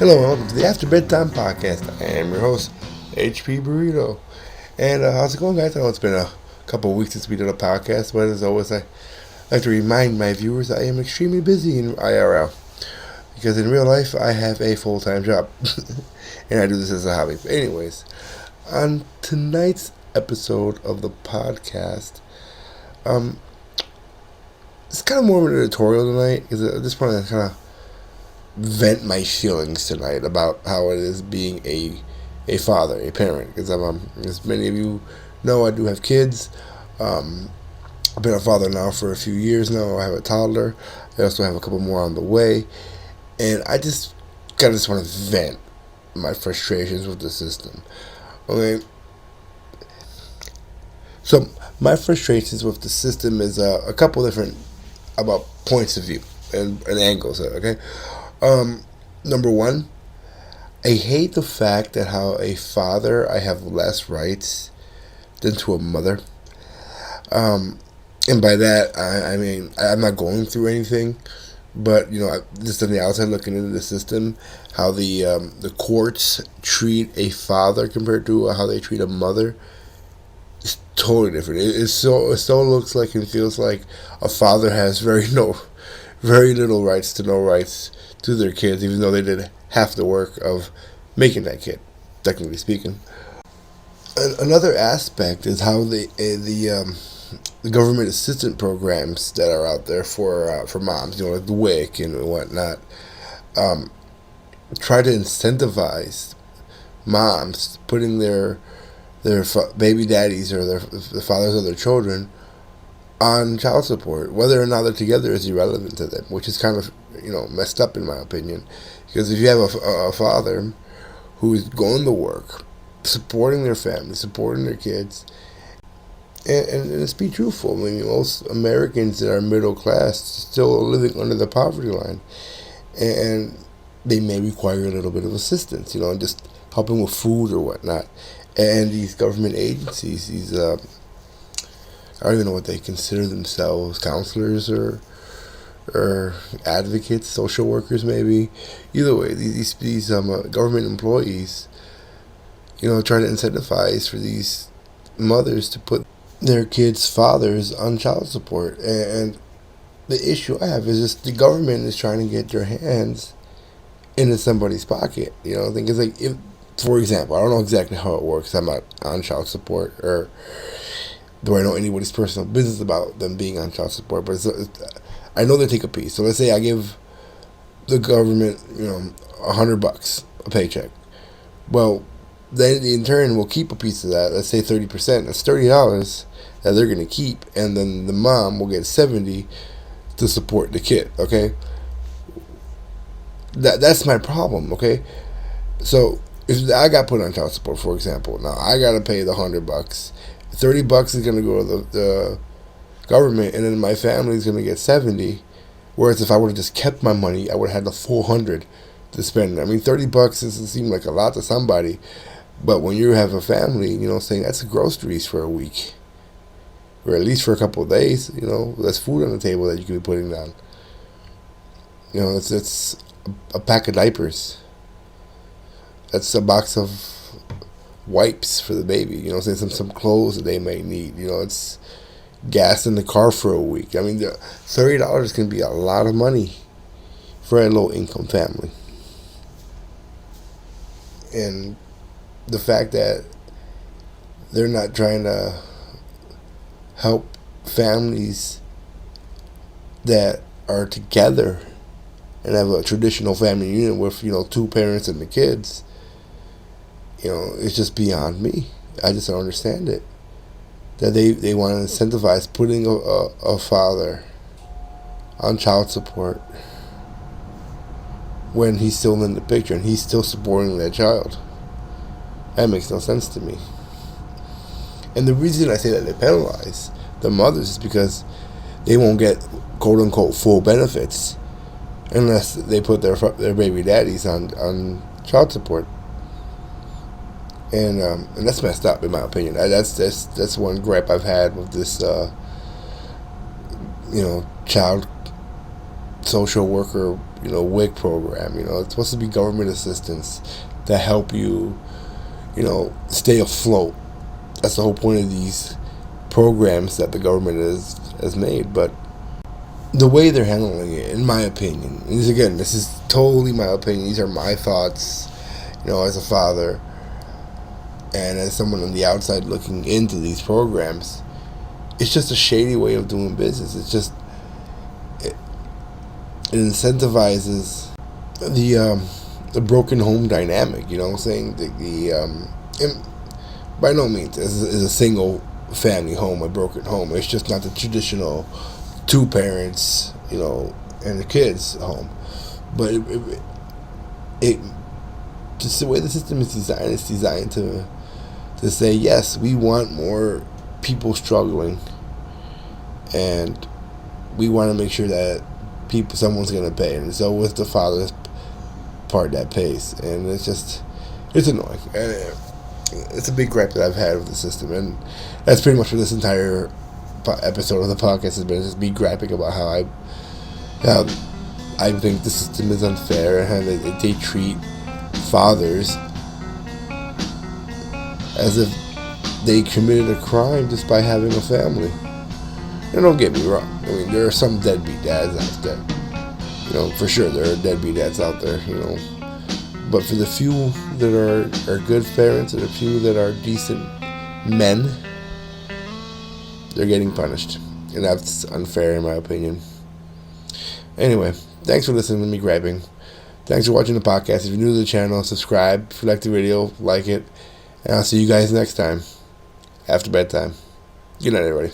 Hello and welcome to the After Bedtime Podcast. I am your host, HP Burrito. And how's it going, guys? I know it's been a couple of weeks since we did a podcast, but as always, I like to remind my viewers I am extremely busy in IRL. Because in real life, I have a full-time job. And I do this as a hobby. But anyways, on tonight's episode of the podcast, it's kind of more of an editorial tonight, because I just want to kind of vent my feelings tonight about how it is being a father, a parent. Because as many of you know, I do have kids. I've been a father now for a few years now. I have a toddler. I also have a couple more on the way. And I just kind of just want to vent my frustrations with the system. Okay. So my frustrations with the system is a couple different about points of view and angles. Okay. Number one, I hate the fact that how a father, I have less rights than to a mother. And by that, I mean, I'm not going through anything, but, just on the outside looking into the system, how the courts treat a father compared to how they treat a mother is totally different. It so looks like and feels like a father has very little rights to no rights to their kids, even though they did half the work of making that kid, technically speaking. Another aspect is how the government assistance programs that are out there for moms, like the WIC and whatnot, try to incentivize moms putting their baby daddies or the fathers of their children on child support. Whether or not they're together is irrelevant to them, which is kind of messed up in my opinion. Because if you have a father who is going to work, supporting their family, supporting their kids, and let's be truthful, I mean, most Americans that are middle class still living under the poverty line, and they may require a little bit of assistance, just helping with food or whatnot. And these government agencies, I don't even know what they consider themselves, counselors or advocates, social workers maybe. Either way, these government employees, trying to incentivize for these mothers to put their kids' fathers on child support. And the issue I have is just the government is trying to get their hands into somebody's pocket. I think it's like, if, for example, I don't know exactly how it works. I'm not on child support, or do I know anybody's personal business about them being on child support, but I know they take a piece. So let's say I give the government, $100 a paycheck. Well, then in turn we'll keep a piece of that. Let's say 30%. That's $30 that they're gonna keep, and then the mom will get $70 to support the kid. Okay, that's my problem. Okay, so if I got put on child support, for example, now I gotta pay the $100. $30 is gonna go to the government, and then my family is gonna get $70. Whereas if I would have just kept my money, I would have had the full $100 to spend. I mean, $30 doesn't seem like a lot to somebody, but when you have a family, saying that's groceries for a week, or at least for a couple of days, that's food on the table that you could be putting down. It's a pack of diapers. That's a box of wipes for the baby, some clothes that they may need. It's gas in the car for a week. I mean, $30 can be a lot of money for a low income family. And the fact that they're not trying to help families that are together and have a traditional family unit with two parents and the kids, it's just beyond me. I just don't understand it. That they want to incentivize putting a father on child support when he's still in the picture and he's still supporting that child. That makes no sense to me. And the reason I say that they penalize the mothers is because they won't get quote unquote full benefits unless they put their baby daddies on child support. And that's messed up in my opinion. That's one gripe I've had with this child social worker, WIC program. It's supposed to be government assistance to help you, stay afloat. That's the whole point of these programs that the government has made. But the way they're handling it, in my opinion, and this is totally my opinion. These are my thoughts, as a father and as someone on the outside looking into these programs. It's just a shady way of doing business. It incentivizes the broken home dynamic. You know what I'm saying? And by no means is a single family home a broken home. It's just not the traditional two parents, and the kids home. But it just the way the system is designed. It's designed to say, yes, we want more people struggling, and we want to make sure that someone's going to pay, and it's always the father's part that pays, and it's annoying. And it's a big gripe that I've had with the system, and that's pretty much what this entire episode of the podcast has been, just me griping about how I think the system is unfair and how they treat fathers as if they committed a crime just by having a family. And don't get me wrong. I mean, there are some deadbeat dads out there. For sure there are deadbeat dads out there, But for the few that are good parents and the few that are decent men, they're getting punished. And that's unfair in my opinion. Anyway, thanks for listening to me griping. Thanks for watching the podcast. If you're new to the channel, subscribe. If you like the video, like it. And I'll see you guys next time. After bedtime. Good night, everybody.